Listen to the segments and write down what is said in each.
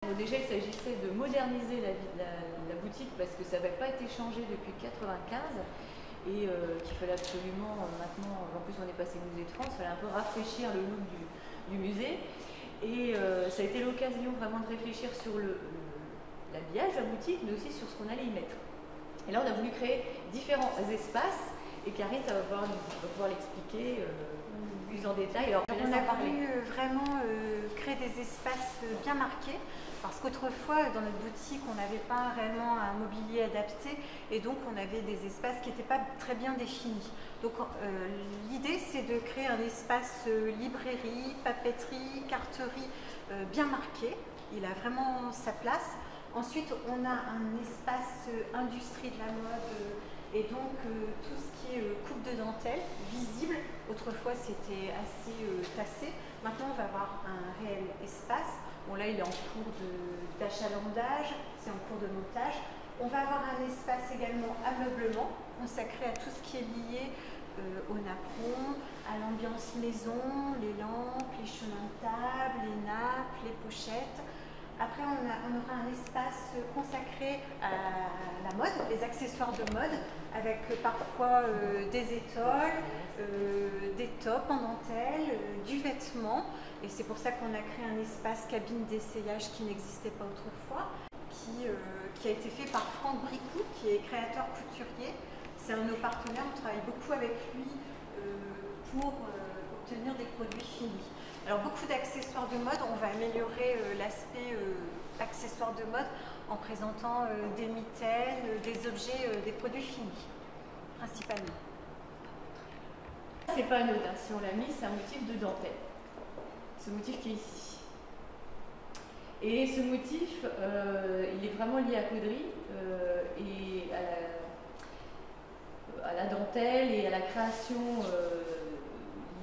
Bon, déjà, il s'agissait de moderniser la boutique parce que ça n'avait pas été changé depuis 1995 et qu'il fallait absolument, maintenant, en plus on est passé au musée de France, il fallait un peu rafraîchir le look du musée. Et ça a été l'occasion vraiment de réfléchir sur l'habillage de la boutique, mais aussi sur ce qu'on allait y mettre. Et là, on a voulu créer différents espaces, et Karine, ça va pouvoir l'expliquer plus en détail. Alors, on a voulu vraiment créer des espaces bien marqués, parce qu'autrefois, dans notre boutique, on n'avait pas réellement un mobilier adapté, et donc on avait des espaces qui n'étaient pas très bien définis. Donc l'idée, c'est de créer un espace librairie, papeterie, carterie bien marqué. Il a vraiment sa place. Ensuite, on a un espace industrie de la mode et donc tout ce qui est coupe de dentelle visible. Autrefois, c'était assez tassé. Maintenant, on va avoir un réel espace. Bon, là, il est en cours d'achalandage, c'est en cours de montage. On va avoir un espace également ameublement consacré à tout ce qui est lié au napperon, à l'ambiance maison, les lampes, les chemins de table, les nappes, les pochettes. Après, on aura un espace consacré à la mode, les accessoires de mode, avec parfois des étoiles, des tops en dentelle, du vêtement. Et c'est pour ça qu'on a créé un espace cabine d'essayage qui n'existait pas autrefois, qui a été fait par Franck Bricou, qui est créateur couturier. C'est un de nos partenaires, on travaille beaucoup avec lui pour obtenir des produits finis. Alors beaucoup d'accessoires de mode, on va améliorer l'aspect accessoires de mode en présentant des mitaines, des objets, des produits finis, principalement. C'est pas anodin, si on l'a mis, c'est un motif de dentelle. Ce motif qui est ici. Et ce motif, il est vraiment lié à Caudry et à la dentelle et à la création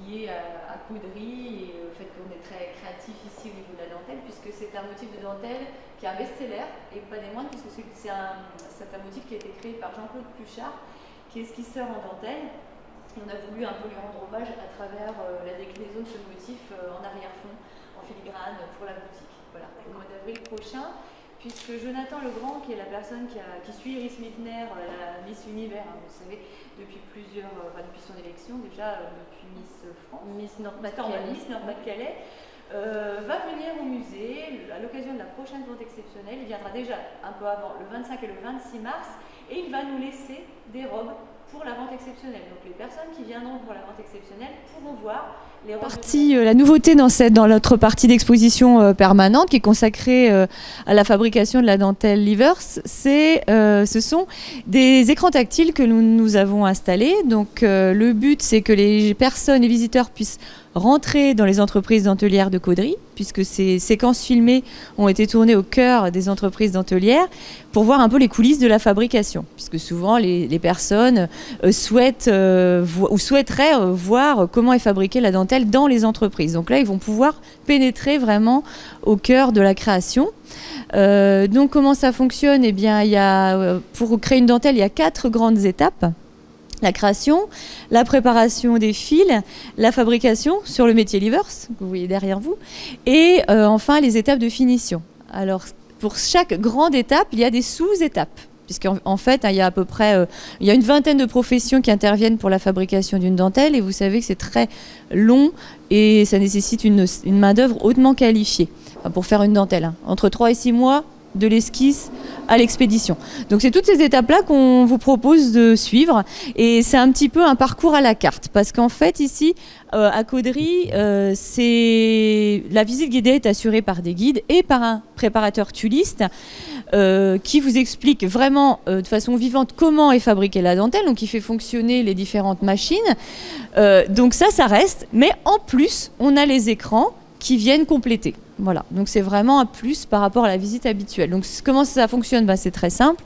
liée à Caudry et au fait qu'on est très créatif ici au niveau de la dentelle, puisque c'est un motif de dentelle qui est un best-seller et pas des moindres, puisque c'est un motif qui a été créé par Jean-Claude Pluchart, qui est esquisseur en dentelle. Et on a voulu un peu lui rendre hommage à travers la déclinaison de ce motif en arrière-fond, en filigrane pour la boutique. Voilà, au mois d'avril prochain, puisque Jonathan Legrand, qui est la personne qui suit Iris Mittner, la Miss Univers, hein, vous savez, depuis depuis son élection déjà, depuis Miss France, Miss Nord-Pas-de-Calais, va venir au musée à l'occasion de la prochaine vente exceptionnelle. Il viendra déjà un peu avant, le 25 et le 26 mars, et il va nous laisser des robes pour la vente exceptionnelle. Donc les personnes qui viendront pour la vente exceptionnelle pourront voir les robes. La nouveauté dans notre partie d'exposition permanente qui est consacrée à la fabrication de la dentelle Livers, ce sont des écrans tactiles que nous avons installés. Donc le but, c'est que les personnes, les visiteurs puissent rentrer dans les entreprises dentelières de Caudry, puisque ces séquences filmées ont été tournées au cœur des entreprises dentelières pour voir un peu les coulisses de la fabrication, puisque souvent les personnes souhaiteraient voir comment est fabriquée la dentelle dans les entreprises. Donc là, ils vont pouvoir pénétrer vraiment au cœur de la création. Donc comment ça fonctionne? Eh bien, pour créer une dentelle, il y a 4 grandes étapes. La création, la préparation des fils, la fabrication sur le métier Livers, que vous voyez derrière vous, et enfin les étapes de finition. Alors pour chaque grande étape, il y a des sous-étapes, puisqu'en fait, il y a à peu près il y a une vingtaine de professions qui interviennent pour la fabrication d'une dentelle, et vous savez que c'est très long et ça nécessite une main-d'œuvre hautement qualifiée pour faire une dentelle, hein. Entre 3 et 6 mois, de l'esquisse à l'expédition. Donc c'est toutes ces étapes-là qu'on vous propose de suivre, et c'est un petit peu un parcours à la carte, parce qu'en fait ici à Caudry, la visite guidée est assurée par des guides et par un préparateur tuliste qui vous explique vraiment de façon vivante comment est fabriquée la dentelle, donc qui fait fonctionner les différentes machines. Donc ça reste, mais en plus on a les écrans qui viennent compléter. Voilà, donc c'est vraiment un plus par rapport à la visite habituelle. Donc comment ça fonctionne? C'est très simple.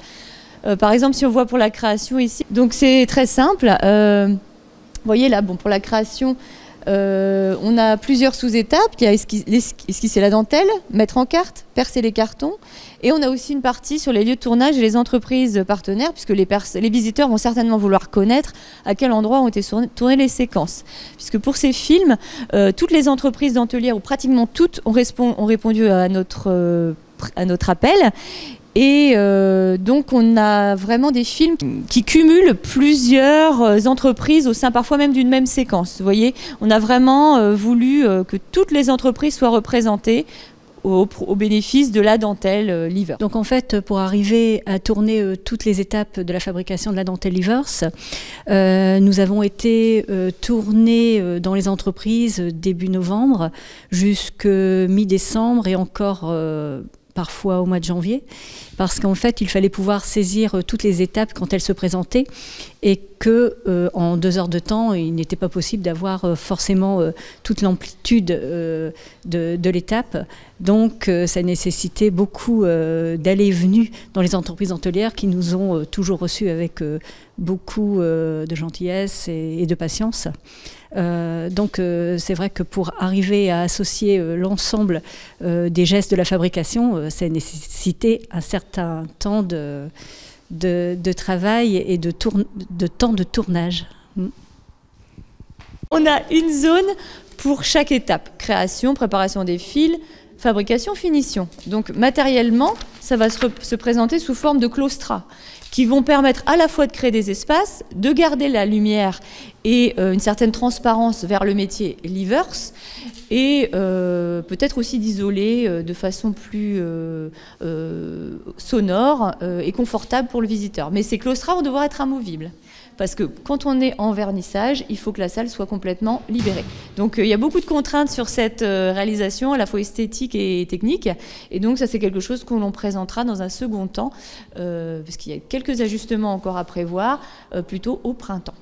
Par exemple, si on voit pour la création ici, donc c'est très simple. Vous voyez là, bon, pour la création, on a plusieurs sous-étapes. Il y a esquisser la dentelle, mettre en carte, percer les cartons. Et on a aussi une partie sur les lieux de tournage et les entreprises partenaires, puisque les visiteurs vont certainement vouloir connaître à quel endroit ont été tournées les séquences. Puisque pour ces films, toutes les entreprises dentelières, ou pratiquement toutes, ont répondu à notre notre appel. Et donc on a vraiment des films qui cumulent plusieurs entreprises au sein parfois même d'une même séquence. Vous voyez, on a vraiment voulu que toutes les entreprises soient représentées au bénéfice de la dentelle Livers. Donc en fait, pour arriver à tourner toutes les étapes de la fabrication de la dentelle Livers, nous avons été tournés dans les entreprises début novembre jusque mi-décembre et encore parfois au mois de janvier, parce qu'en fait, il fallait pouvoir saisir toutes les étapes quand elles se présentaient et que en 2 heures de temps, il n'était pas possible d'avoir forcément toute l'amplitude de l'étape. Donc, ça nécessitait beaucoup d'allées et venues dans les entreprises dentelières qui nous ont toujours reçus avec beaucoup de gentillesse et de patience. Donc c'est vrai que pour arriver à associer l'ensemble des gestes de la fabrication, ça a nécessité un certain temps de travail et de temps de tournage. On a une zone pour chaque étape: création, préparation des fils, fabrication, finition. Donc matériellement, ça va se présenter sous forme de claustras qui vont permettre à la fois de créer des espaces, de garder la lumière et une certaine transparence vers le métier Livers, et peut-être aussi d'isoler de façon plus sonore et confortable pour le visiteur. Mais ces claustras vont devoir être amovibles, parce que quand on est en vernissage, il faut que la salle soit complètement libérée. Donc il y a beaucoup de contraintes sur cette réalisation, à la fois esthétique et technique, et donc ça c'est quelque chose que l'on présentera dans un second temps, parce qu'il y a quelques ajustements encore à prévoir, plutôt au printemps.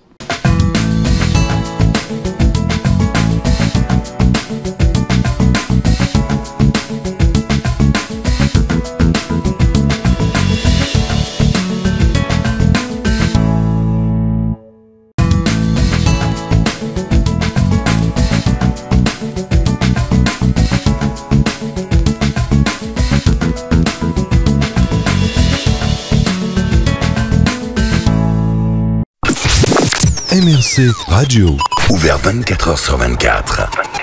MRC Radio. Ouvert 24h sur 24.